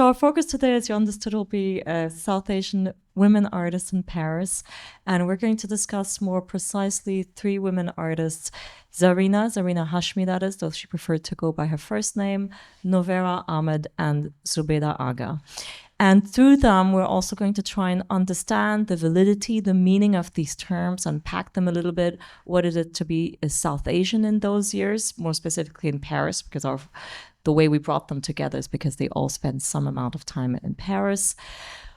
So our focus today, as you understood, will be South Asian women artists in Paris. And we're going to discuss more precisely 3 women artists, Zarina Hashmi, that is, though she preferred to go by her first name, Novera Ahmed, and Zubeda Aga. And through them, we're also going to try and understand the validity, the meaning of these terms, unpack them a little bit. What is it to be a South Asian in those years, more specifically in Paris, because the way we brought them together is because they all spent some amount of time in Paris.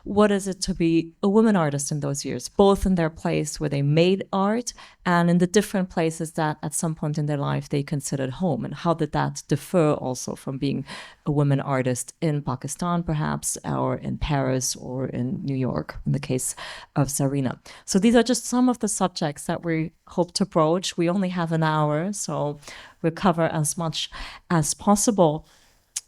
What is it to be a woman artist in those years, both in their place where they made art and in the different places that at some point in their life they considered home? And how did that differ also from being a woman artist in Pakistan, perhaps, or in Paris or in New York, in the case of Zarina? So these are just some of the subjects that we hope to broach. We only have an hour, so we'll cover as much as possible.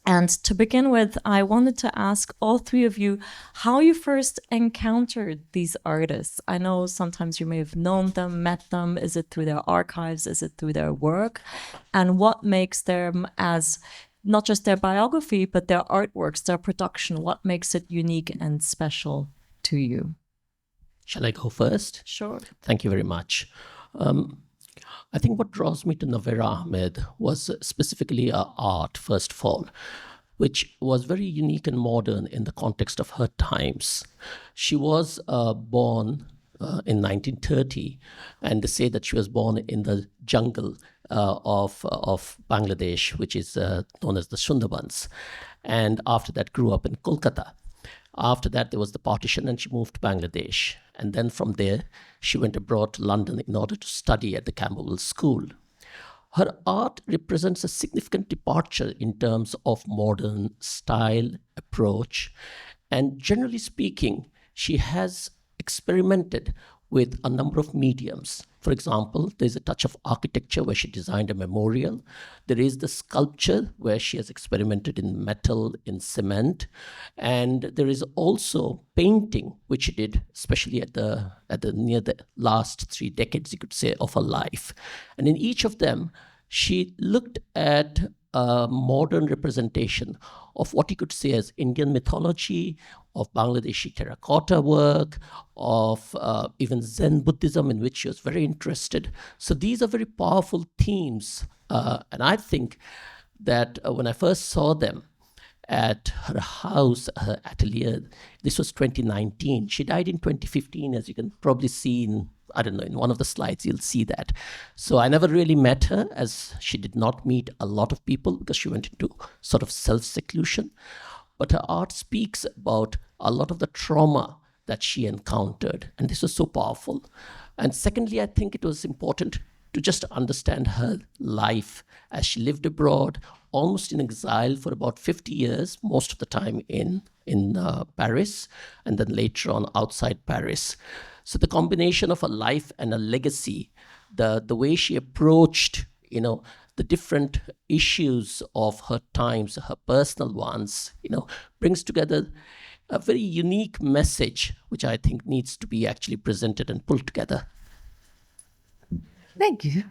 And to begin with, I wanted to ask all 3 of you how you first encountered these artists. I know sometimes you may have known them, met them. Is it through their archives? Is it through their work? And what makes them as not just their biography, but their artworks, their production? What makes it unique and special to you? Shall I go first? Sure. Thank you very much. I think what draws me to Novera Ahmed was specifically her art, first of all, which was very unique and modern in the context of her times. She was born in 1930, and they say that she was born in the jungle of Bangladesh, which is known as the Sundarbans, and after that grew up in Kolkata. After that, there was the partition and she moved to Bangladesh. And then from there, she went abroad to London in order to study at the Camberwell School. Her art represents a significant departure in terms of modern style, approach. And generally speaking, she has experimented with a number of mediums. For example, there's a touch of architecture where she designed a memorial. There is the sculpture where she has experimented in metal, in cement. And there is also painting, which she did, especially at the near the last 3 decades, you could say, of her life. And in each of them, she looked at a modern representation of what you could say as Indian mythology, of Bangladeshi terracotta work, of even Zen Buddhism, in which she was very interested. So these are very powerful themes. And I think that when I first saw them at her house, her atelier, this was 2019. She died in 2015, as you can probably see in, I don't know, in one of the slides, you'll see that. So I never really met her, as she did not meet a lot of people because she went into sort of self-seclusion. But her art speaks about a lot of the trauma that she encountered. And this was so powerful. And secondly, I think it was important to just understand her life as she lived abroad, almost in exile for about 50 years, most of the time in Paris, and then later on outside Paris. So the combination of a life and a legacy, the way she approached, the different issues of her times, her personal ones, brings together a very unique message, which I think needs to be actually presented and pulled together. Thank you.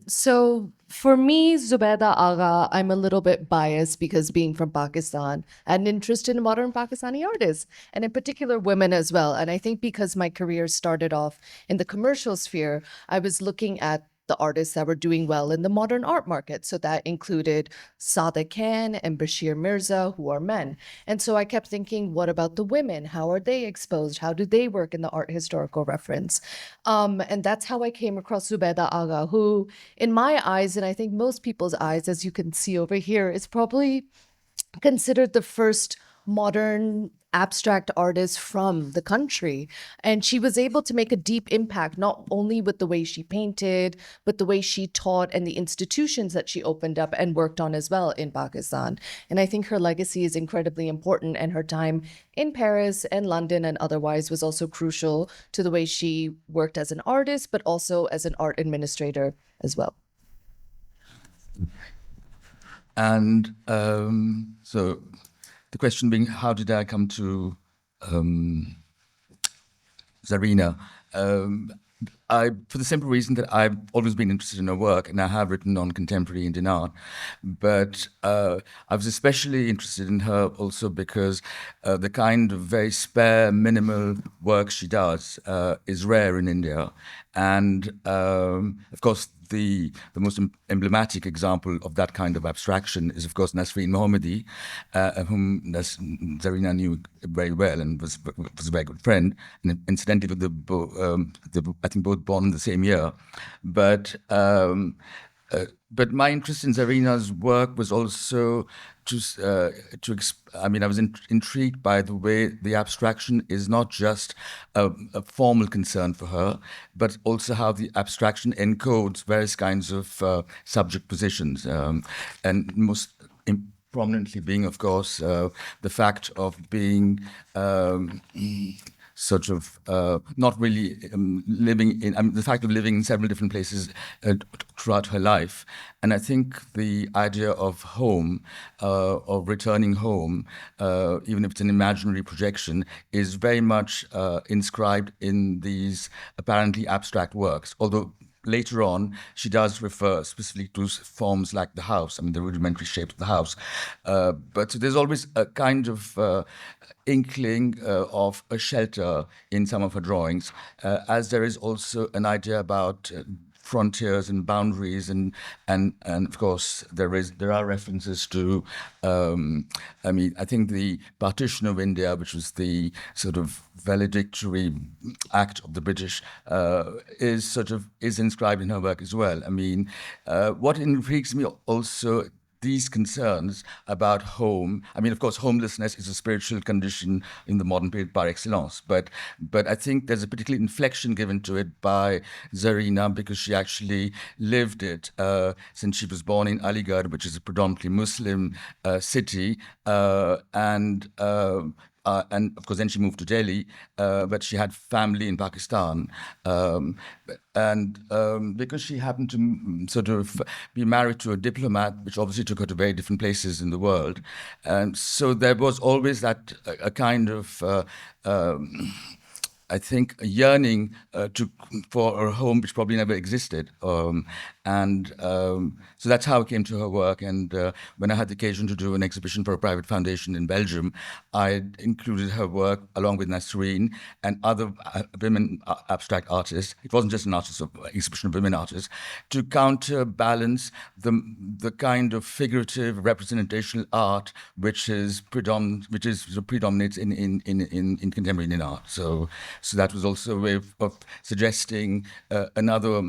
So for me, Zubeda Agha, I'm a little bit biased because being from Pakistan and interested in modern Pakistani artists, and in particular women as well. And I think because my career started off in the commercial sphere, I was looking at the artists that were doing well in the modern art market. So that included Sadiq Khan and Bashir Mirza, who are men. And so I kept thinking, what about the women? How are they exposed? How do they work in the art historical reference? And that's how I came across Zubeda Agha, who in my eyes, and I think most people's eyes, as you can see over here, is probably considered the first modern abstract artist from the country. And she was able to make a deep impact, not only with the way she painted, but the way she taught and the institutions that she opened up and worked on as well in Pakistan. And I think her legacy is incredibly important, and her time in Paris and London and otherwise was also crucial to the way she worked as an artist, but also as an art administrator as well. And so the question being, how did I come to Zarina? for the simple reason that I've always been interested in her work, and I have written on contemporary Indian art. But I was especially interested in her also because the kind of very spare, minimal work she does is rare in India. And of course, the most emblematic example of that kind of abstraction is, of course, Nasreen Mohammadi, whom Zarina knew very well and was a very good friend. And incidentally, I think both born in the same year. But my interest in Zarina's work was also I was intrigued by the way the abstraction is not just a formal concern for her, but also how the abstraction encodes various kinds of subject positions, and most prominently being, of course, the fact of being sort of not really living in, the fact of living in several different places throughout her life. And I think the idea of home, of returning home, even if it's an imaginary projection, is very much inscribed in these apparently abstract works. Although later on, she does refer specifically to forms like the house, the rudimentary shape of the house. But so there's always a kind of inkling of a shelter in some of her drawings, as there is also an idea about frontiers and boundaries, and of course there are references to I think the partition of India, which was the sort of valedictory act of the British, is inscribed in her work as well. What intrigues me also, these concerns about home. Of course, homelessness is a spiritual condition in the modern period par excellence. But I think there's a particular inflection given to it by Zarina because she actually lived it since she was born in Aligarh, which is a predominantly Muslim city, and of course, then she moved to Delhi, but she had family in Pakistan. Because she happened to sort of be married to a diplomat, which obviously took her to very different places in the world. And so there was always that a kind of I think, a yearning for a home which probably never existed. So that's how I came to her work. And when I had the occasion to do an exhibition for a private foundation in Belgium, I included her work along with Nasreen and other women abstract artists. It wasn't just an exhibition of women artists, to counterbalance the kind of figurative representational art which predominates in contemporary Indian art. So that was also a way of suggesting another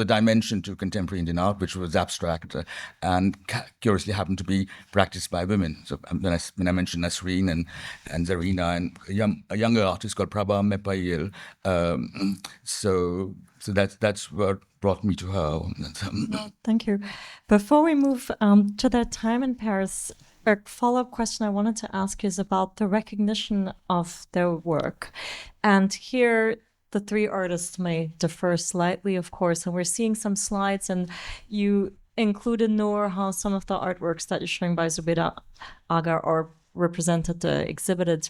dimension to contemporary Indian art, which was abstract and curiously happened to be practiced by women. So when I mentioned Nasreen and Zarina and a younger artist called Prabha Mepayil, so that's what brought me to her. Thank you. Before we move to their time in Paris, a follow-up question I wanted to ask is about the recognition of their work. And here, the three artists may differ slightly, of course, and we're seeing some slides, and you included, Nour, how some of the artworks that you're showing by Zubaida Agha are represented, exhibited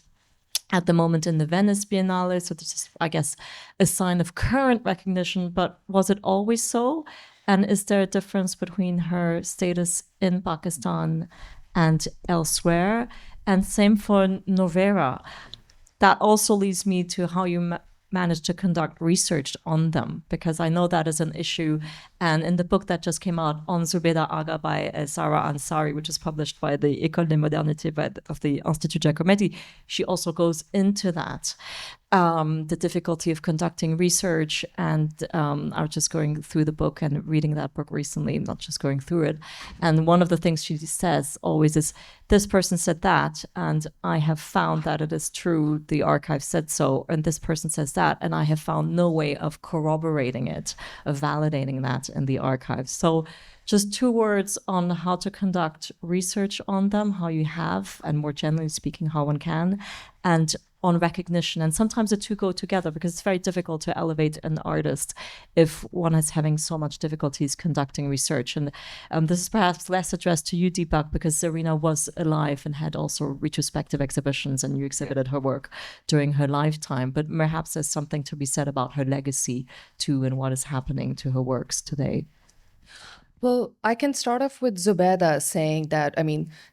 at the moment in the Venice Biennale. So this is, I guess, a sign of current recognition, but was it always so? And is there a difference between her status in Pakistan and elsewhere? And same for Nour. That also leads me to how you managed to conduct research on them, because I know that is an issue. And in the book that just came out on Zubaida Agha by Sarah Ansari, which is published by the École des Modernités of the Institut Giacometti, she also goes into that, the difficulty of conducting research. And I was just going through the book and reading that book recently, not just going through it. And one of the things she says always is, this person said that, and I have found that it is true, the archive said so, and this person says that, and I have found no way of corroborating it, of validating that in the archives. So just 2 words on how to conduct research on them, how you have, and more generally speaking, how one can, and on recognition. And sometimes the two go together because it's very difficult to elevate an artist if one is having so much difficulties conducting research. And this is perhaps less addressed to you, Deepak, because Zarina was alive and had also retrospective exhibitions, and you exhibited her work during her lifetime. But perhaps there's something to be said about her legacy too, and what is happening to her works today. Well, I can start off with Zubaida saying that,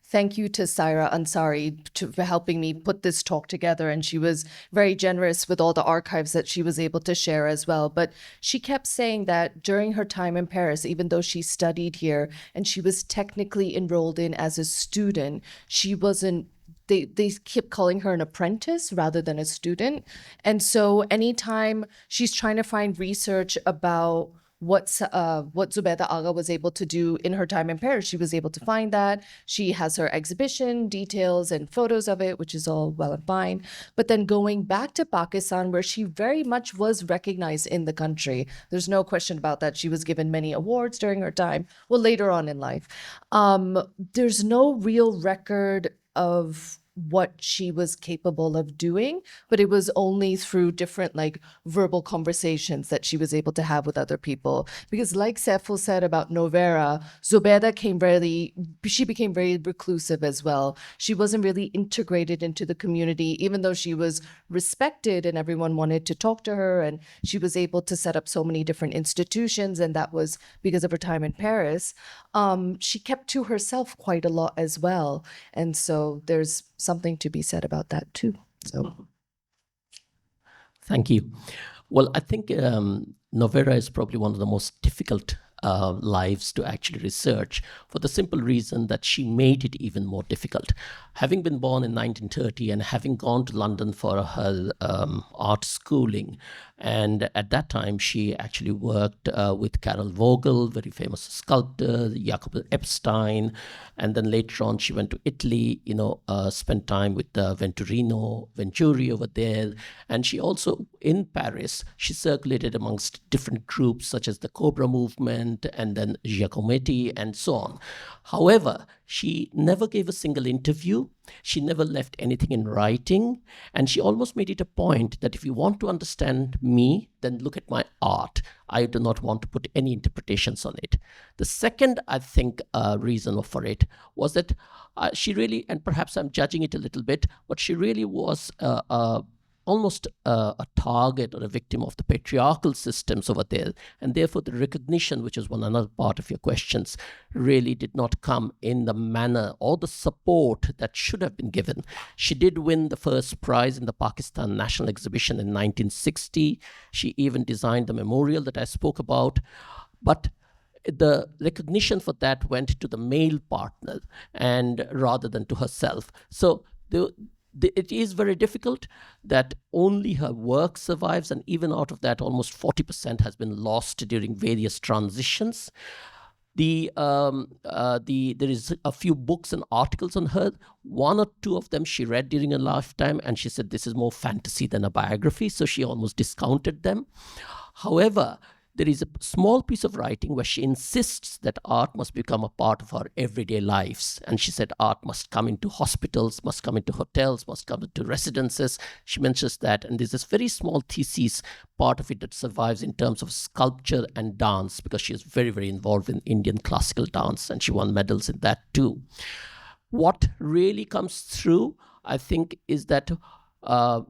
thank you to Saira Ansari for helping me put this talk together. And she was very generous with all the archives that she was able to share as well. But she kept saying that during her time in Paris, even though she studied here and she was technically enrolled in as a student, she wasn't they kept calling her an apprentice rather than a student. And so anytime she's trying to find research about what Zubaida Agha was able to do in her time in Paris, she was able to find that. She has her exhibition details and photos of it, which is all well and fine. But then going back to Pakistan, where she very much was recognized in the country, there's no question about that. She was given many awards during her time, well, later on in life. There's no real record of what she was capable of doing, but it was only through different verbal conversations that she was able to have with other people. Because like Saiful said about Noura, Zubaida she became very reclusive as well. She wasn't really integrated into the community, even though she was respected and everyone wanted to talk to her, and she was able to set up so many different institutions, and that was because of her time in Paris. She kept to herself quite a lot as well. And so there's something to be said about that too. So, thank you. Well, I think Nour is probably one of the most difficult lives to actually research, for the simple reason that she made it even more difficult. Having been born in 1930 and having gone to London for her art schooling, and at that time she actually worked with Karel Vogel, very famous sculptor, Jacob Epstein, and then later on she went to Italy, spent time with Venturino Venturi over there. And she also, in Paris, she circulated amongst different groups such as the Cobra movement and then Giacometti and so on. However, she never gave a single interview. She never left anything in writing. And she almost made it a point that if you want to understand me, then look at my art. I do not want to put any interpretations on it. The second, I think, reason for it was that she really, and perhaps I'm judging it a little bit, but she really was almost a target or a victim of the patriarchal systems over there. And therefore the recognition, which is another part of your questions, really did not come in the manner or the support that should have been given. She did win the first prize in the Pakistan National Exhibition in 1960. She even designed the memorial that I spoke about. But the recognition for that went to the male partner and rather than to herself. So it is very difficult that only her work survives, and even out of that, almost 40% has been lost during various transitions. There is a few books and articles on her. One or two of them she read during her lifetime, and she said this is more fantasy than a biography, so she almost discounted them. However, there is a small piece of writing where she insists that art must become a part of our everyday lives. And she said art must come into hospitals, must come into hotels, must come into residences. She mentions that. And there's this very small thesis, part of it that survives in terms of sculpture and dance, because she is very, very involved in Indian classical dance, and she won medals in that too. What really comes through, I think, is that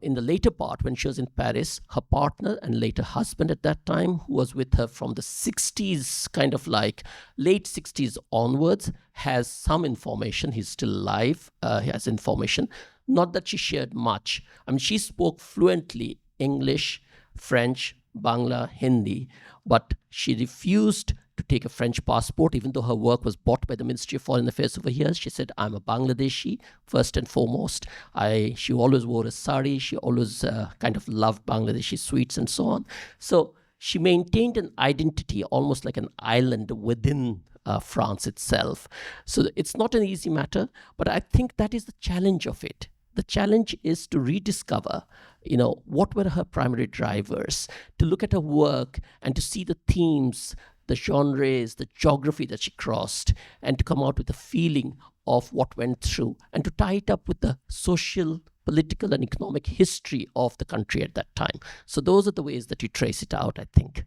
in the later part, when she was in Paris, her partner and later husband at that time, who was with her from the 60s, kind of like late 60s onwards, has some information. He's still alive. He has information. Not that she shared much. I mean, she spoke fluently English, French, Bangla, Hindi, but she refused to take a French passport, even though her work was bought by the Ministry of Foreign Affairs over here. She said, I'm a Bangladeshi, first and foremost. She always wore a sari. She always kind of loved Bangladeshi sweets and so on. So she maintained an identity, almost like an island within France itself. So it's not an easy matter, but I think that is the challenge of it. The challenge is to rediscover, what were her primary drivers, to look at her work and to see the themes, the genres, the geography that she crossed, and to come out with a feeling of what went through, and to tie it up with the social political and economic history of the country at that time. So those are the ways that you trace it out, I think.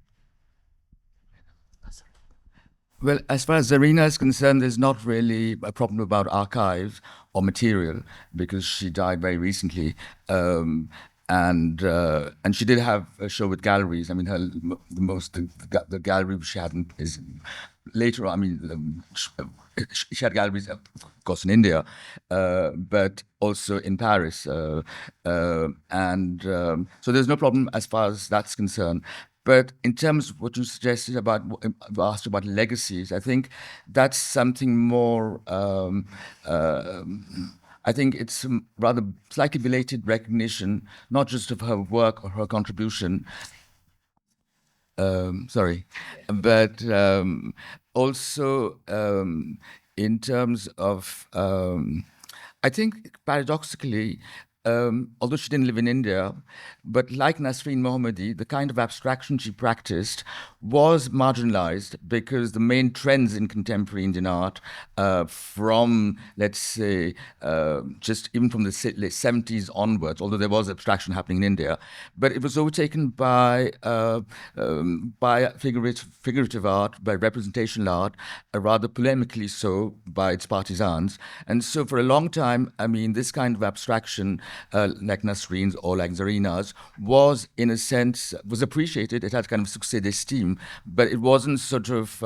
Well, as far as Zarina is concerned, there's not really a problem about archives or material because she died very recently. And she did have a show with galleries. I mean, the gallery she had is later. I mean, she had galleries, of course, in India, but also in Paris, so there's no problem as far as that's concerned. But in terms of what you suggested about, asked about legacies, I think that's something more. I think it's a rather slightly belated recognition, not just of her work or her contribution, but also in terms of, I think paradoxically, although she didn't live in India, but like Nasreen Mohammadi, the kind of abstraction she practiced was marginalized because the main trends in contemporary Indian art from, let's say, just even from the late 70s onwards, although there was abstraction happening in India, but it was overtaken by figurative art, by representational art, rather polemically so by its partisans. And so for a long time, I mean, this kind of abstraction, like Nasreen's or like Zarina's, was in a sense, was appreciated. It had kind of succès d'estime, but it wasn't sort of,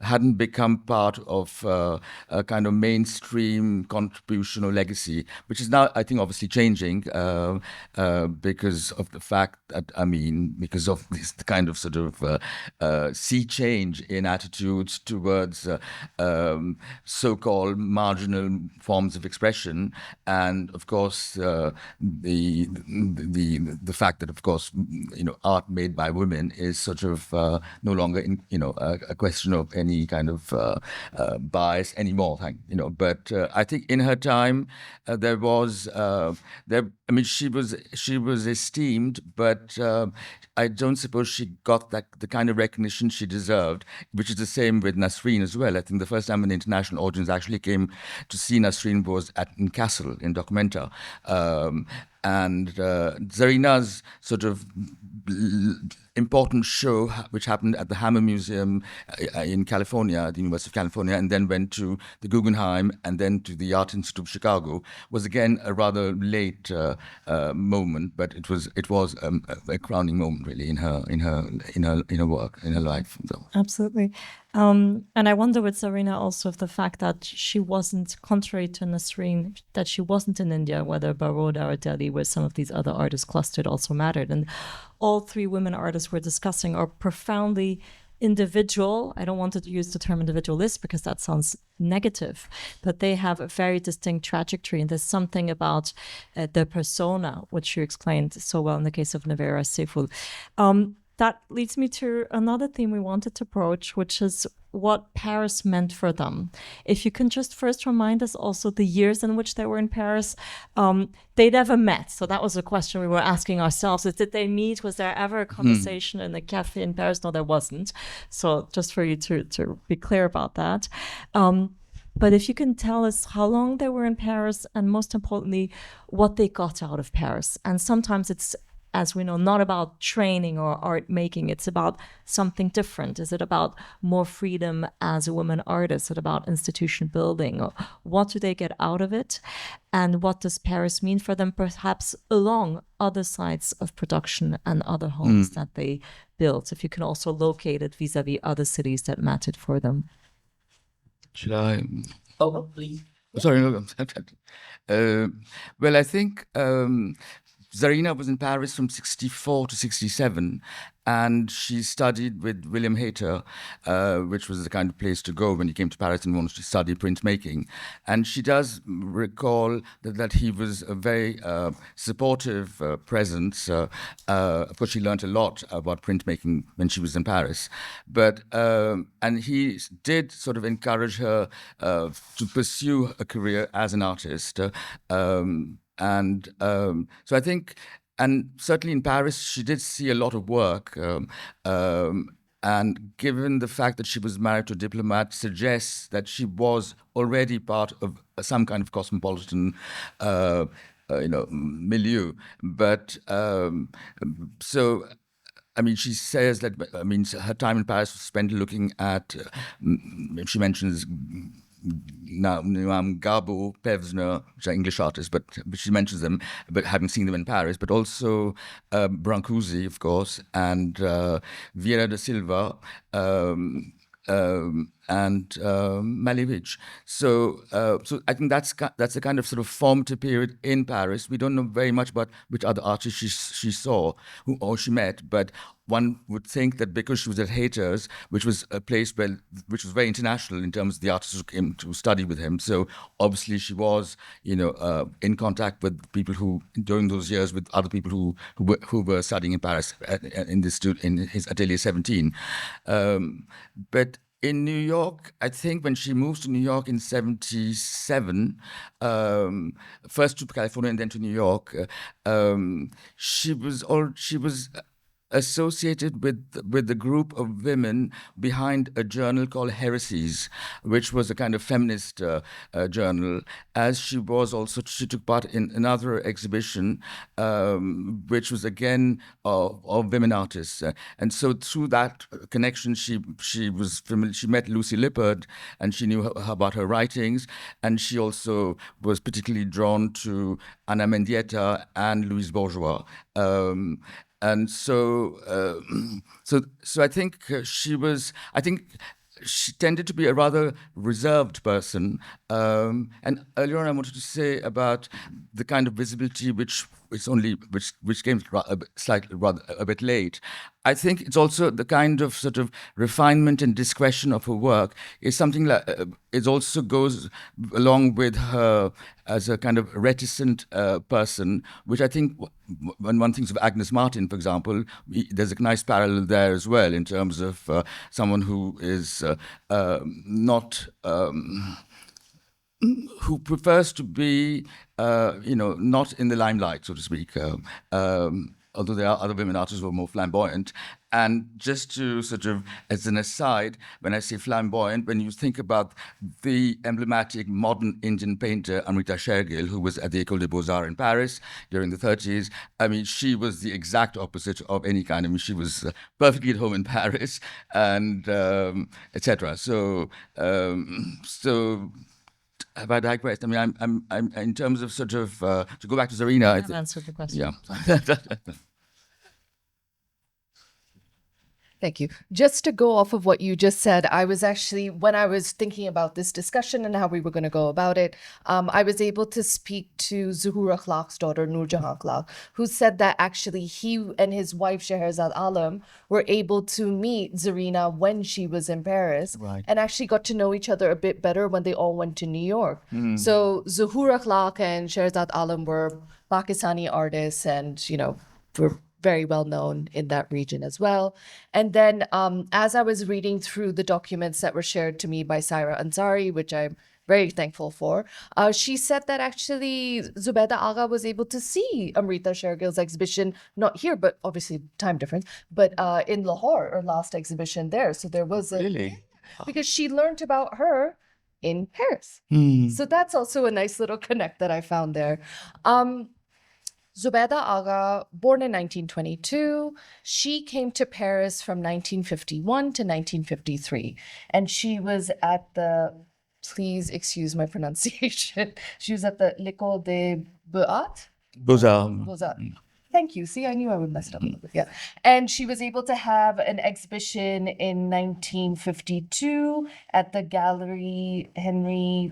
hadn't become part of a kind of mainstream contribution or legacy, which is now, I think, obviously changing because of the fact that, I mean, because of this kind of sort of sea change in attitudes towards so-called marginal forms of expression. And of course, the fact that, of course, art made by women is sort of no longer a question of any kind of bias anymore. But I think in her time there was I mean, she was esteemed, but I don't suppose she got the kind of recognition she deserved, which is the same with Nasreen as well. I think the first time an international audience actually came to see Nasreen was in Kassel, in Documenta. And Zarina's sort of important show, which happened at the Hammer Museum in California, the University of California, and then went to the Guggenheim and then to the Art Institute of Chicago, was again a rather late moment, but it was a crowning moment really in her work, in her life. So. Absolutely. And I wonder with Zarina also of the fact that she wasn't, contrary to Nasreen, that she wasn't in India, whether Baroda or Delhi, where some of these other artists clustered, also mattered. And all three women artists we're discussing are profoundly individual. I don't want to use the term individualist because that sounds negative, but they have a very distinct trajectory. And there's something about their persona, which you explained so well in the case of Nevera Saiful. That leads me to another theme we wanted to approach, which is what Paris meant for them. If you can just first remind us also the years in which they were in Paris. They never met. So that was a question we were asking ourselves. Did they meet? Was there ever a conversation in a cafe in Paris? No, there wasn't. So just for you to be clear about that. But if you can tell us how long they were in Paris and most importantly, what they got out of Paris. And sometimes it's, as we know, not about training or art making. It's about something different. Is it about more freedom as a woman artist? Is it about institution building? Or what do they get out of it? And what does Paris mean for them, perhaps along other sites of production and other homes that they built? If you can also locate it vis-a-vis other cities that mattered for them. Should I? Oh, please. Sorry, no. Well, I think Zarina was in Paris from 64 to 67, and she studied with William Hayter, which was the kind of place to go when you came to Paris and wanted to study printmaking. And she does recall that he was a very supportive presence. Of course, she learned a lot about printmaking when she was in Paris. But and he did sort of encourage her to pursue a career as an artist. And so I think, and certainly in Paris, she did see a lot of work. and given the fact that she was married to a diplomat, suggests that she was already part of some kind of cosmopolitan milieu. But so, I mean, she says that, I mean, her time in Paris was spent looking at, she mentions Noam Gabo, Pevsner, which are English artists, but she mentions them, but having seen them in Paris, but also Brancusi, of course, and Vieira da Silva, and Malevich. So I think that's a kind of sort of formative period in Paris. We don't know very much about which other artists she saw or she met, but one would think that because she was at Haters, which was a place which was very international in terms of the artists who came to study with him. So obviously she was, in contact with people who, during those years, with other people who were studying in Paris in his Atelier 17. But in New York, I think when she moves to New York in 77, first to California and then to New York, she was associated with the group of women behind a journal called Heresies, which was a kind of feminist journal, as she took part in another exhibition, which was again of women artists. And so through that connection, she was familiar. She met Lucy Lippard, and she knew about her writings, and she also was particularly drawn to Anna Mendieta and Louise Bourgeois. And so I think she tended to be a rather reserved person. And earlier on, I wanted to say about the kind of visibility which came a bit late. I think it's also the kind of sort of refinement and discretion of her work is something that it also goes along with her as a kind of reticent person, which I think when one thinks of Agnes Martin, for example, there's a nice parallel there as well in terms of someone who is not... who prefers to be, not in the limelight, so to speak, although there are other women artists who are more flamboyant. And just to sort of, as an aside, when I say flamboyant, when you think about the emblematic modern Indian painter, Amrita Shergill, who was at the École des Beaux-Arts in Paris during the 30s, I mean, she was the exact opposite of any kind. I mean, she was perfectly at home in Paris, and etc. So have I digressed? I mean, I'm in terms of sort of to go back to Zarina. I've answered the question. Yeah. Thank you. Just to go off of what you just said, I was actually, when I was thinking about this discussion and how we were going to go about it, I was able to speak to Zuhur Akhlaq's daughter, Nour Jahan Akhlaq, who said that actually he and his wife, Scheherazade Alam, were able to meet Zarina when she was in Paris, right, and actually got to know each other a bit better when they all went to New York. So Zuhur Akhlaq and Scheherazade Alam were Pakistani artists and, were very well known in that region as well. And then as I was reading through the documents that were shared to me by Saira Ansari, which I'm very thankful for, she said that actually Zubaida Agha was able to see Amrita Shergill's exhibition, not here, but obviously time difference, but in Lahore, her last exhibition there. So there was Really? Because she learned about her in Paris. So that's also a nice little connect that I found there. Zubaida Agha, born in 1922, she came to Paris from 1951 to 1953. And she was at the, please excuse my pronunciation, she was at the L'École des Beaux-Arts? Beaux-Arts. Thank you. See, I knew I would mess it up a little bit. Yeah. And she was able to have an exhibition in 1952 at the Galerie Henri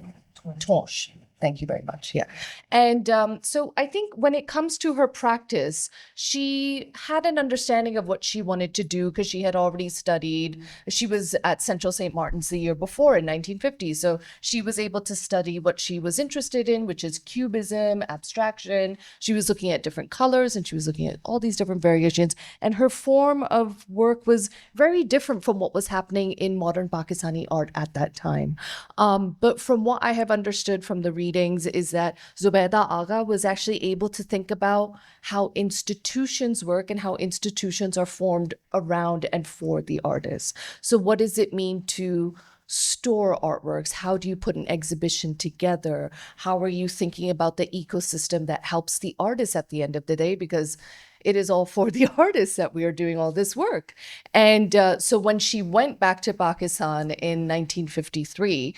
Tonche. Thank you very much. Yeah. And so I think when it comes to her practice, she had an understanding of what she wanted to do because she had already studied. She was at Central St. Martin's the year before in 1950. So she was able to study what she was interested in, which is cubism, abstraction. She was looking at different colors and she was looking at all these different variations. And her form of work was very different from what was happening in modern Pakistani art at that time. But from what I have understood from the reading readings is that Zubaida Agha was actually able to think about how institutions work and how institutions are formed around and for the artists. So what does it mean to store artworks? How do you put an exhibition together? How are you thinking about the ecosystem that helps the artist at the end of the day? Because it is all for the artists that we are doing all this work. And so when she went back to Pakistan in 1953,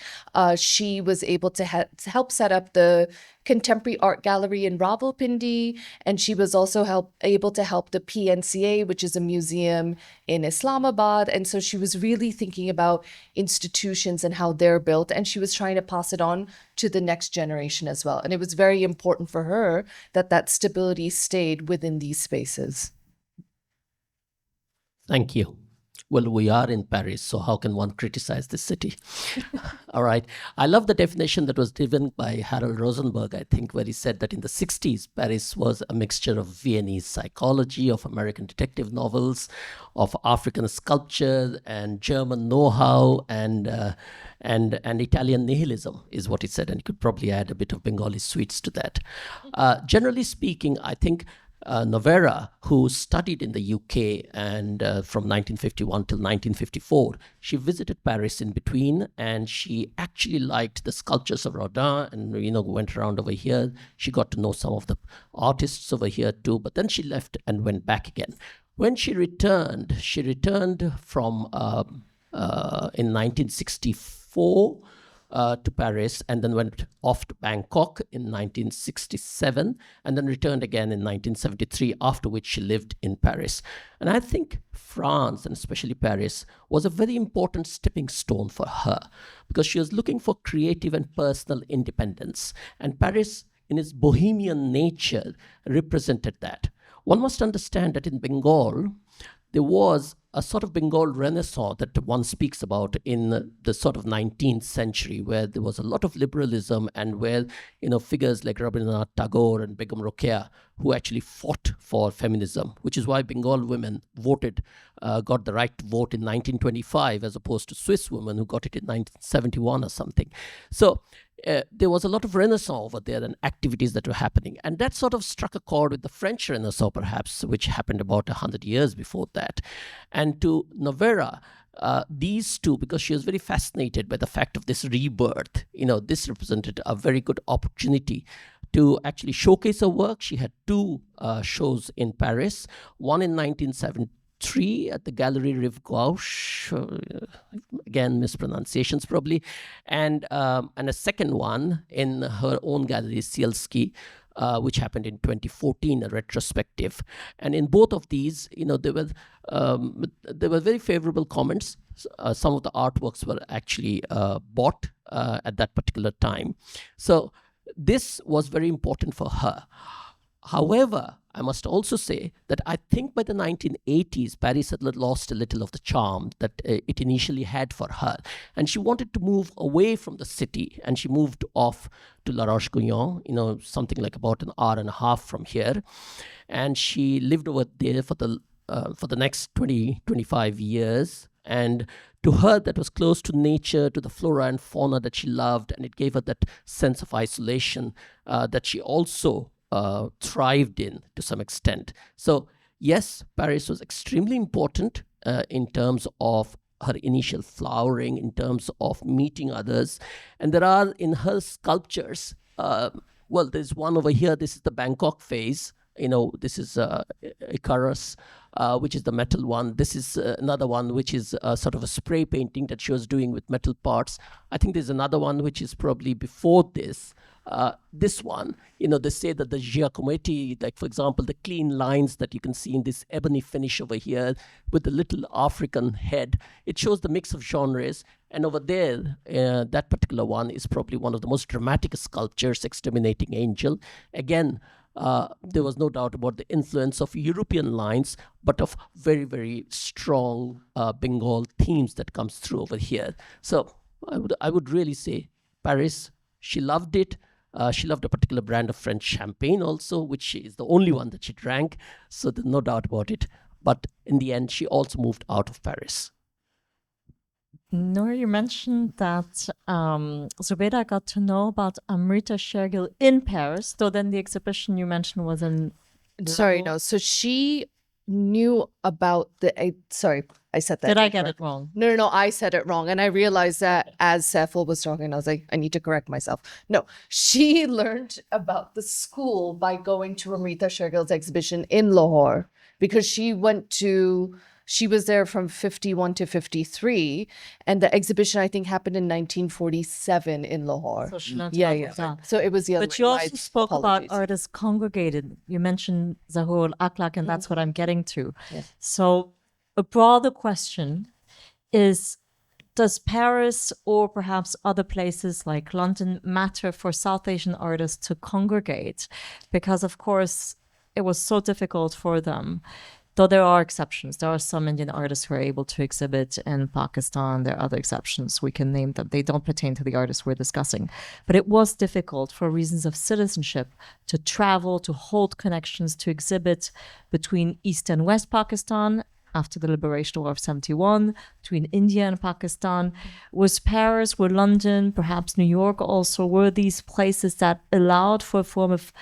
she was able to help set up the Contemporary Art Gallery in Rawalpindi, and she was also able to help the PNCA, which is a museum in Islamabad. And so she was really thinking about institutions and how they're built, and she was trying to pass it on to the next generation as well. And it was very important for her that that stability stayed within these spaces. Thank you. Well, we are in Paris, so how can one criticize this city? All right. I love the definition that was given by Harold Rosenberg, I think, where he said that in the 60s, Paris was a mixture of Viennese psychology, of American detective novels, of African sculpture and German know-how and Italian nihilism, is what he said. And you could probably add a bit of Bengali sweets to that. Generally speaking, I think Nour, who studied in the UK and from 1951 till 1954, she visited Paris in between, and she actually liked the sculptures of Rodin, and went around over here. She got to know some of the artists over here too, but then she left and went back again. When she returned from in 1964 to Paris, and then went off to Bangkok in 1967, and then returned again in 1973, after which she lived in Paris. And I think France, and especially Paris, was a very important stepping stone for her, because she was looking for creative and personal independence. And Paris, in its bohemian nature, represented that. One must understand that in Bengal, there was a sort of Bengal Renaissance that one speaks about in the sort of 19th century, where there was a lot of liberalism, and where figures like Rabindranath Tagore and Begum Rokeya, who actually fought for feminism, which is why Bengal women got the right to vote in 1925, as opposed to Swiss women who got it in 1971 or something. So there was a lot of Renaissance over there and activities that were happening. And that sort of struck a chord with the French Renaissance, perhaps, which happened about 100 years before that. And to Nour, these two, because she was very fascinated by the fact of this rebirth, this represented a very good opportunity to actually showcase her work. She had two shows in Paris, one in 1973 at the Galerie Rive Gauche, again mispronunciations probably, and a second one in her own gallery, Sielski, which happened in 2014, a retrospective. And in both of these, there were very favorable comments. Some of the artworks were actually bought at that particular time. So this was very important for her. However, I must also say that I think by the 1980s, Paris had lost a little of the charm that it initially had for her. And she wanted to move away from the city, and she moved off to La Roche-Guyon, something like about an hour and a half from here. And she lived over there for the next 25 years. And to her, that was close to nature, to the flora and fauna that she loved, and it gave her that sense of isolation that she also thrived in to some extent. So yes, Paris was extremely important in terms of her initial flowering, in terms of meeting others. And there are in her sculptures, there's one over here. This is the Bangkok phase. This is Icarus, which is the metal one. This is another one, which is sort of a spray painting that she was doing with metal parts. I think there's another one which is probably before this. This one, they say that the Giacometti, like for example, the clean lines that you can see in this ebony finish over here with the little African head, it shows the mix of genres. And over there, that particular one is probably one of the most dramatic sculptures, Exterminating Angel. Again, there was no doubt about the influence of European lines, but of very, very strong Bengal themes that comes through over here. So I would really say Paris, she loved it. She loved a particular brand of French champagne also, which is the only one that she drank. So there's no doubt about it. But in the end, she also moved out of Paris. Nour, you mentioned that Zubaida got to know about Amrita Shergill in Paris, though then the exhibition you mentioned was in... Sorry, no. So she knew about sorry, I said that. Did I get it wrong? No, I said it wrong. And I realized that as Saiful was talking, I was like, I need to correct myself. No, she learned about the school by going to Amrita Shergill's exhibition in Lahore because she was there from 51 to 53. And the exhibition, I think, happened in 1947 in Lahore. So she learned Yeah, about yeah. that. So it was the other But way. you My also spoke about apologies. artists congregated. You mentioned Zahur al-Akhlaq, and that's what I'm getting to. Yeah. So a broader question is, does Paris or perhaps other places like London matter for South Asian artists to congregate? Because, of course, it was so difficult for them. Though there are exceptions. There are some Indian artists who are able to exhibit in Pakistan. There are other exceptions. We can name them. They don't pertain to the artists we're discussing. But it was difficult for reasons of citizenship to travel, to hold connections, to exhibit between East and West Pakistan after the Liberation War of 71, between India and Pakistan. Was Paris, were London, perhaps New York also, were these places that allowed for a form of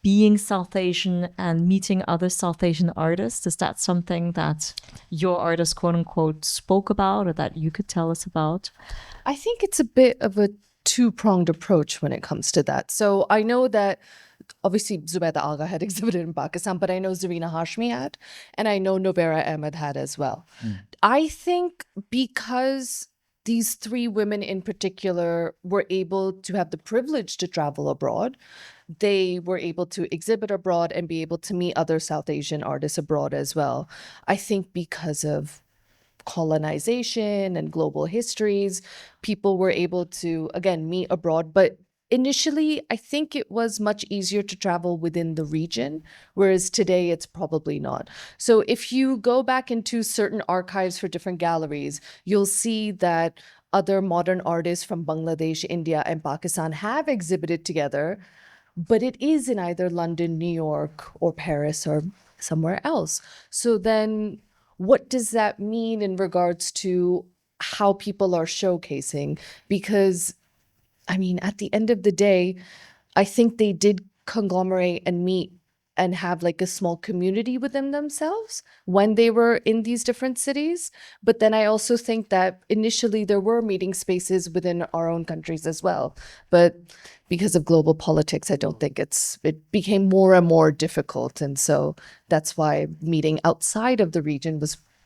being South Asian and meeting other South Asian artists? Is that something that your artist, quote unquote, spoke about or that you could tell us about? I think it's a bit of a two-pronged approach when it comes to that. So I know that obviously Zubaida Agha had exhibited in Pakistan, but I know Zarina Hashmi had, and I know Novera Ahmed had as well. I think because these three women in particular were able to have the privilege to travel abroad, they were able to exhibit abroad and be able to meet other South Asian artists abroad as well. I think because of colonization and global histories, people were able to, again, meet abroad. But initially, I think it was much easier to travel within the region, whereas today it's probably not. So if you go back into certain archives for different galleries, you'll see that other modern artists from Bangladesh, India, and Pakistan have exhibited together, but it is in either London, New York, or Paris, or somewhere else. So then what does that mean in regards to how people are showcasing? Because, I mean, at the end of the day, I think they did conglomerate and meet and have like a small community within themselves when they were in these different cities. But then I also think that initially there were meeting spaces within our own countries as well. But because of global politics, I don't think it became more and more difficult. And so that's why meeting outside of the region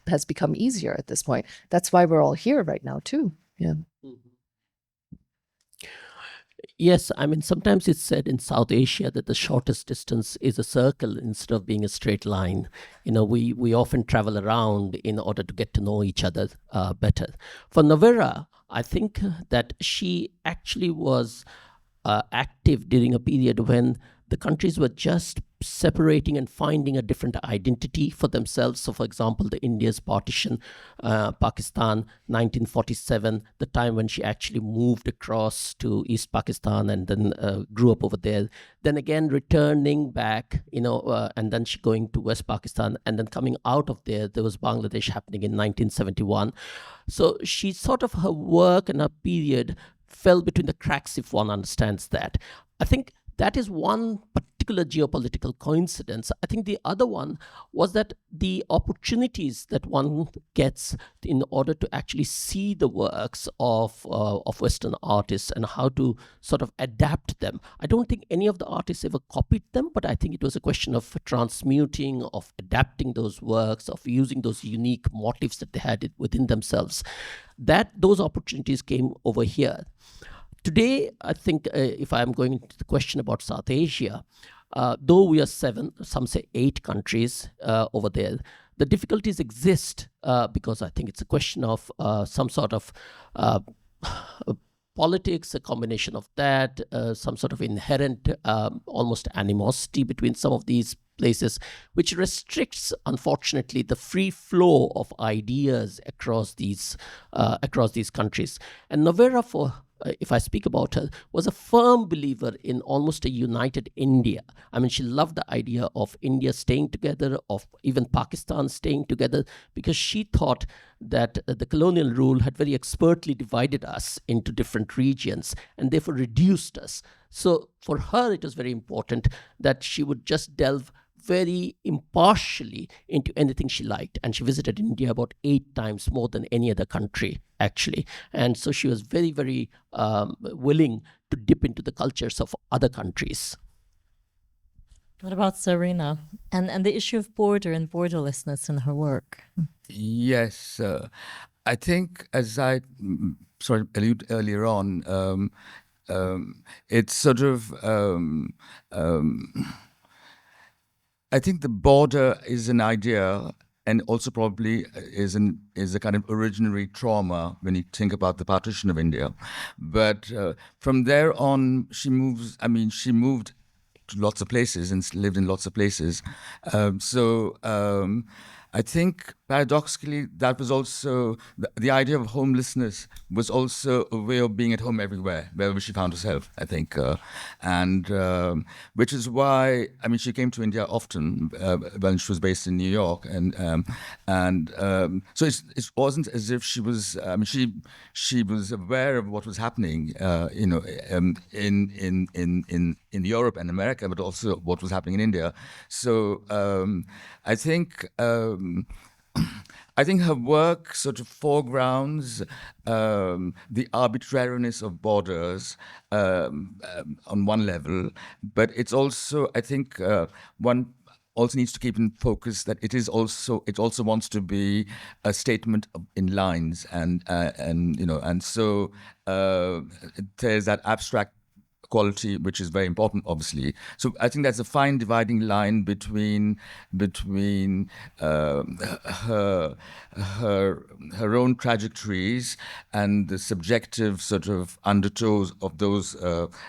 has become easier at this point. That's why we're all here right now too. Yeah. Yes, I mean, sometimes it's said in South Asia that the shortest distance is a circle instead of being a straight line. You know, we often travel around in order to get to know each other better. For Novera, I think that she actually was active during a period when the countries were just separating and finding a different identity for themselves. So, for example, the India's partition, Pakistan, 1947, the time when she actually moved across to East Pakistan and then grew up over there. Then again, returning back, and then she going to West Pakistan, and then coming out of there was Bangladesh happening in 1971. So she sort of, her work and her period fell between the cracks, if one understands that. I think that is one particular geopolitical coincidence. I think the other one was that the opportunities that one gets in order to actually see the works of Western artists and how to sort of adapt them. I don't think any of the artists ever copied them, but I think it was a question of transmuting, of adapting those works, of using those unique motifs that they had within themselves. Those opportunities came over here. Today, I think if I'm going to the question about South Asia, though we are 7, some say 8 countries over there, the difficulties exist because I think it's a question of some sort of politics, a combination of that, some sort of inherent almost animosity between some of these places, which restricts, unfortunately, the free flow of ideas across these countries. And Novera, for if I speak about her, was a firm believer in almost a united India. I mean, she loved the idea of India staying together, of even Pakistan staying together, because she thought that the colonial rule had very expertly divided us into different regions and therefore reduced us. So for her, it was very important that she would just delve very impartially into anything she liked. And she visited India about 8 times more than any other country, actually. And so she was very, very willing to dip into the cultures of other countries. What about Zarina and the issue of border and borderlessness in her work? Yes, I think as I alluded earlier on, it's sort of I think the border is an idea, and also probably is a kind of originary trauma when you think about the partition of India. But from there on, she moved to lots of places and lived in lots of places. I think paradoxically that was also the idea of homelessness was also a way of being at home everywhere, wherever she found herself, I think. Which is why, she came to India often when she was based in New York. So it wasn't as if she was, she was aware of what was happening, in Europe and America, but also what was happening in India. So I think her work sort of foregrounds the arbitrariness of borders on one level, but it's also, I think, one also needs to keep in focus that it also wants to be a statement in lines, and so there's that abstract quality which is very important, obviously. So I think that's a fine dividing line between her own trajectories and the subjective sort of undertows of those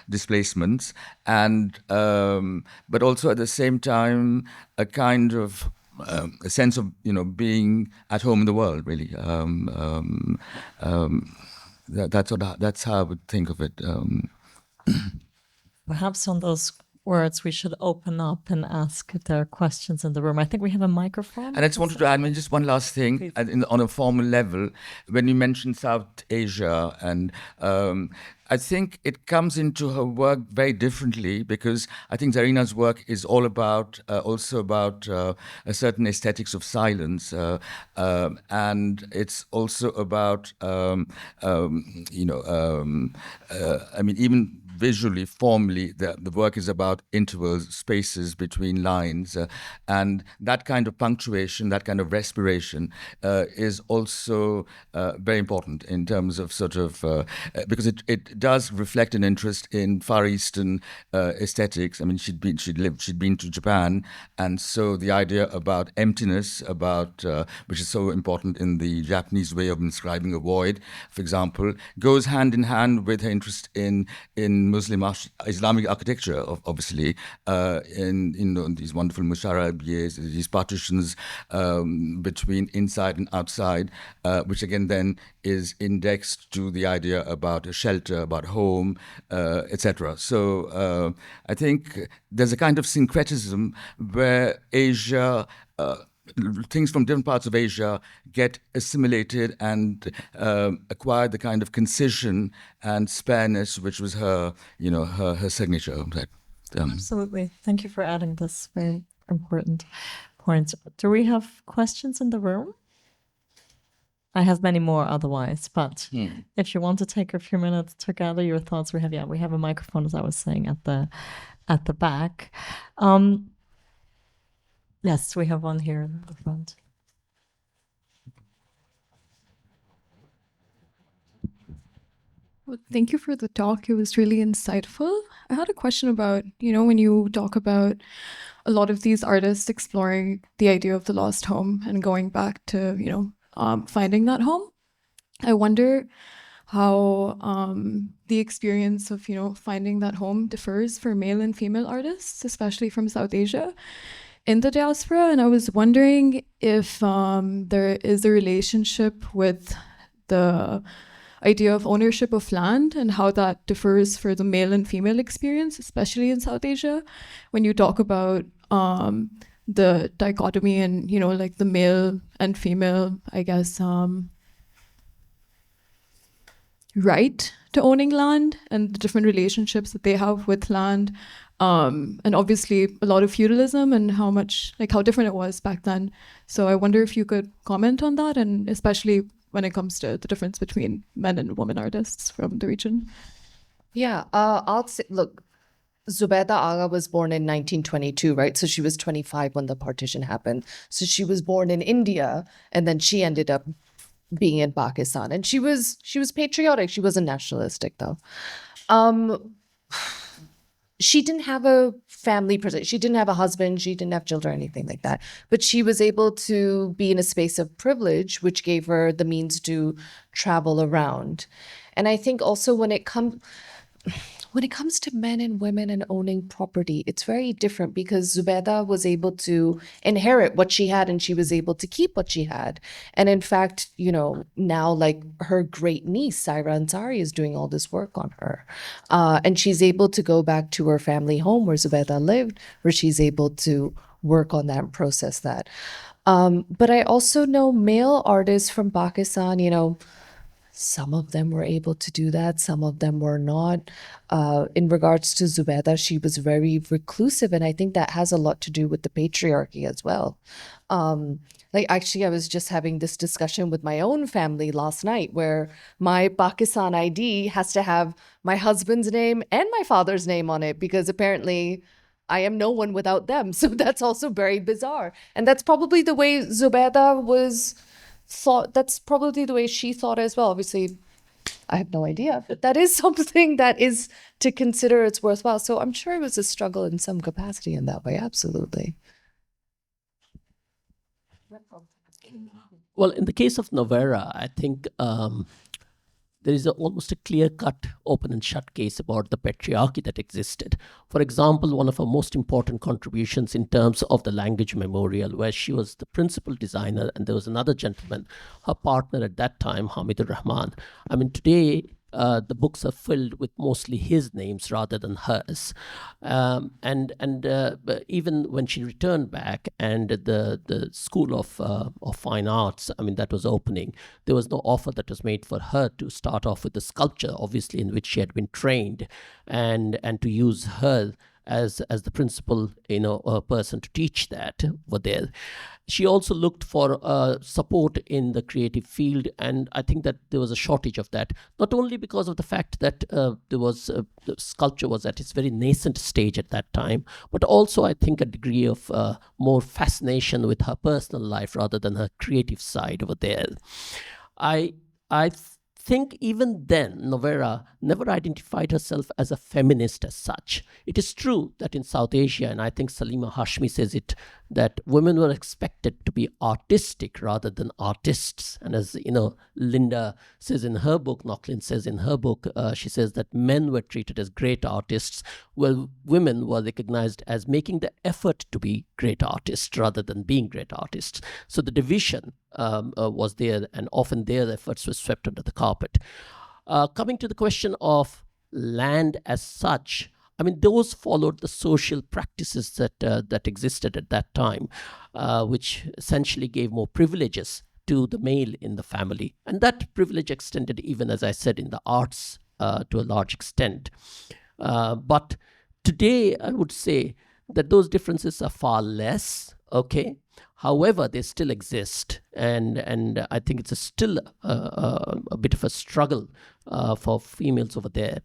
displacements, and but also at the same time a kind of a sense of being at home in the world, really. That's how I would think of it. Perhaps on those words, we should open up and ask if there are questions in the room. I think we have a microphone. And I just wanted to add just one last thing on a formal level. When you mentioned South Asia, and I think it comes into her work very differently, because I think Zarina's work is all about also about a certain aesthetics of silence, and it's also about even visually, formally, the work is about intervals, spaces between lines, and that kind of punctuation, that kind of respiration is also very important in terms of sort of, because it does reflect an interest in Far Eastern aesthetics. She'd been to Japan, and so the idea about emptiness, about which is so important in the Japanese way of describing a void, for example, goes hand in hand with her interest in Muslim Islamic architecture, obviously, in these wonderful musharrabiyes, these partitions between inside and outside, which again then is indexed to the idea about a shelter, about home, etc. So I think there's a kind of syncretism where Asia, things from different parts of Asia get assimilated and acquire the kind of concision and spareness which was her signature. Absolutely. Thank you for adding this very important point. Do we have questions in the room? I have many more otherwise, but if you want to take a few minutes to gather your thoughts, we have a microphone, as I was saying, at the back. Yes, we have one here in the front. Well, thank you for the talk. It was really insightful. I had a question about, when you talk about a lot of these artists exploring the idea of the lost home and going back to, finding that home, I wonder how the experience of, finding that home differs for male and female artists, especially from South Asia, in the diaspora. And I was wondering if there is a relationship with the idea of ownership of land and how that differs for the male and female experience, especially in South Asia, when you talk about the dichotomy and, like the male and female, I guess, right to owning land and the different relationships that they have with land. And obviously a lot of feudalism and how different it was back then. So I wonder if you could comment on that, and especially when it comes to the difference between men and women artists from the region. Yeah, I'll say, look, Zubaida Agha was born in 1922, right? So she was 25 when the partition happened. So she was born in India, and then she ended up being in Pakistan. And she was patriotic. She wasn't nationalistic, though. She didn't have a family, she didn't have a husband, she didn't have children, anything like that. But she was able to be in a space of privilege, which gave her the means to travel around. And I think also when it comes to men and women and owning property, it's very different because Zubaida was able to inherit what she had and she was able to keep what she had. And in fact, now like her great niece, Saira Ansari, is doing all this work on her. And she's able to go back to her family home where Zubaida lived, where she's able to work on that and process that. But I also know male artists from Pakistan, some of them were able to do that, some of them were not. In regards to Zubaida, she was very reclusive, and I think that has a lot to do with the patriarchy as well. Actually, I was just having this discussion with my own family last night, where my Pakistan ID has to have my husband's name and my father's name on it, because apparently I am no one without them. So that's also very bizarre. And that's probably the way Zubaida thought, that's probably the way she thought as well. Obviously, I have no idea, but that is something that is to consider. It's worthwhile. So I'm sure it was a struggle in some capacity in that way. Absolutely. Well, in the case of Noura, I think there is almost a clear-cut open and shut case about the patriarchy that existed. For example, one of her most important contributions in terms of the language memorial, where she was the principal designer and there was another gentleman, her partner at that time, Hamidur Rahman. I mean, today, the books are filled with mostly his names rather than hers. Even when she returned back and the School of Fine Arts, I mean, that was opening, there was no offer that was made for her to start off with the sculpture, obviously, in which she had been trained, and to use her as the principal person to teach that over there. She also looked for support in the creative field, and I think that there was a shortage of that, not only because of the fact that the sculpture was at its very nascent stage at that time, but also I think a degree of more fascination with her personal life rather than her creative side over there. I think even then, Noura never identified herself as a feminist as such. It is true that in South Asia, and I think Salima Hashmi says it, that women were expected to be artistic rather than artists. And as Linda says in her book, Nochlin says in her book, she says that men were treated as great artists, while women were recognized as making the effort to be great artists rather than being great artists. So the division was there, and often their efforts were swept under the carpet. Coming to the question of land as such, I mean, those followed the social practices that existed at that time, which essentially gave more privileges to the male in the family. And that privilege extended even, as I said, in the arts to a large extent. But today, I would say that those differences are far less, okay? However, they still exist, and I think it's still a bit of a struggle for females over there.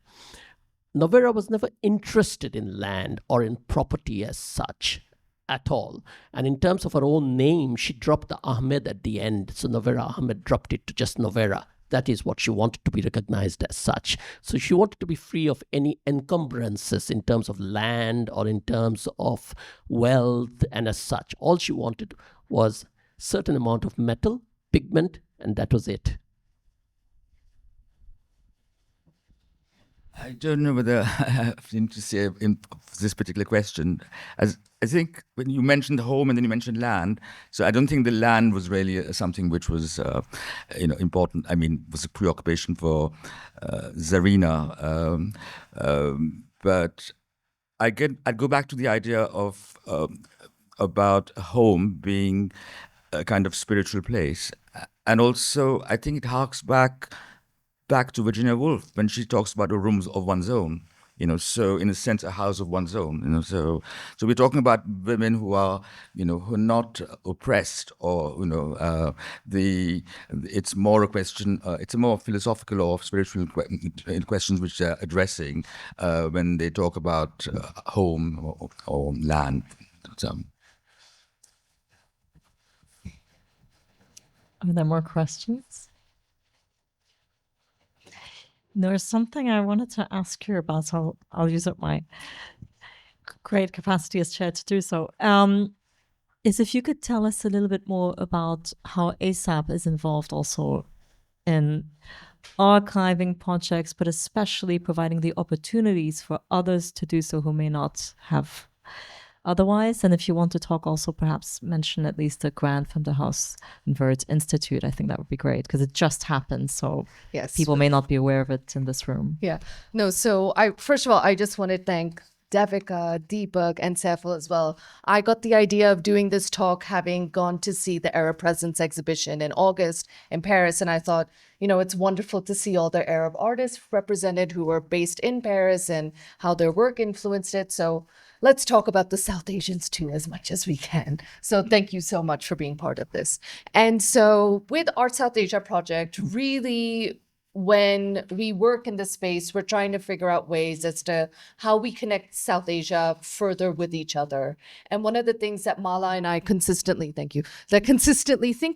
Noura was never interested in land or in property as such at all. And in terms of her own name, she dropped the Ahmed at the end. So Noura Ahmed dropped it to just Noura. That is what she wanted to be recognized as such. So she wanted to be free of any encumbrances in terms of land or in terms of wealth and as such. All she wanted was a certain amount of metal, pigment, and that was it. I don't know whether I have anything to say in this particular question. As I think when you mentioned home and then you mentioned land, so I don't think the land was really something which was, important. I mean, was a preoccupation for Zarina, but I'd go back to the idea of about home being a kind of spiritual place, and also I think it harks back to Virginia Woolf when she talks about the rooms of one's own. So in a sense, a house of one's own. So we're talking about women who are, who are not oppressed, or it's more a question. It's a more philosophical or spiritual questions which they're addressing when they talk about home or land. So. Are there more questions? There's something I wanted to ask you about, so I'll use up my great capacity as chair to do so. Is if you could tell us a little bit more about how ASAP is involved also in archiving projects, but especially providing the opportunities for others to do so who may not have otherwise. And if you want to talk also, perhaps mention at least a grant from the House and Words Institute. I think that would be great because it just happened. So Yes. people may not be aware of it in this room. Yeah. No, so first of all, I just want to thank Devika, Deepak, and Saiful as well. I got the idea of doing this talk having gone to see the Arab Presence exhibition in August in Paris. And I thought, it's wonderful to see all the Arab artists represented who were based in Paris and how their work influenced it. So let's talk about the South Asians too as much as we can. So thank you so much for being part of this. And so with Art South Asia Project, really, when we work in this space, we're trying to figure out ways as to how we connect South Asia further with each other. And one of the things that Mala and I consistently think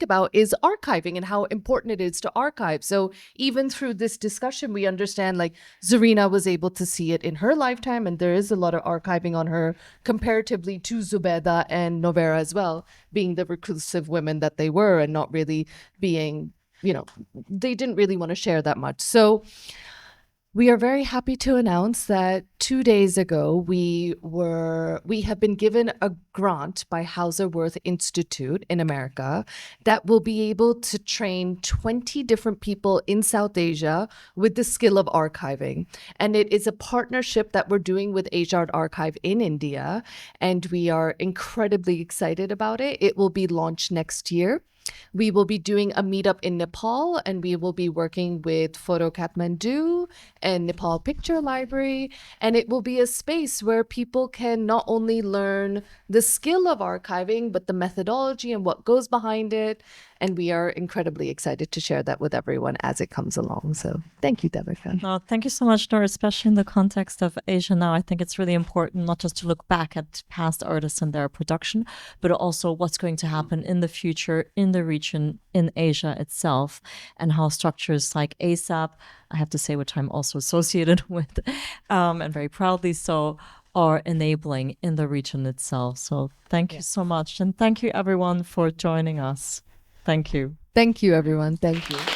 about is archiving and how important it is to archive. So even through this discussion, we understand like Zarina was able to see it in her lifetime, and there is a lot of archiving on her comparatively to Zubaida and Nour as well, being the reclusive women that they were and not really being, they didn't really want to share that much. So we are very happy to announce that 2 days ago, we have been given a grant by Hauser Wirth Institute in America that will be able to train 20 different people in South Asia with the skill of archiving. And it is a partnership that we're doing with Asia Art Archive in India. And we are incredibly excited about it. It will be launched next year. We will be doing a meetup in Nepal, and we will be working with Photo Kathmandu and Nepal Picture Library. And it will be a space where people can not only learn the skill of archiving, but the methodology and what goes behind it. And we are incredibly excited to share that with everyone as it comes along. So thank you, Devika. No, thank you so much, Nour, especially in the context of Asia now. I think it's really important not just to look back at past artists and their production, but also what's going to happen in the future in the region, in Asia itself, and how structures like ASAP, I have to say, which I'm also associated with, and very proudly so, are enabling in the region itself. So thank you so much. And thank you, everyone, for joining us. Thank you. Thank you, everyone. Thank you.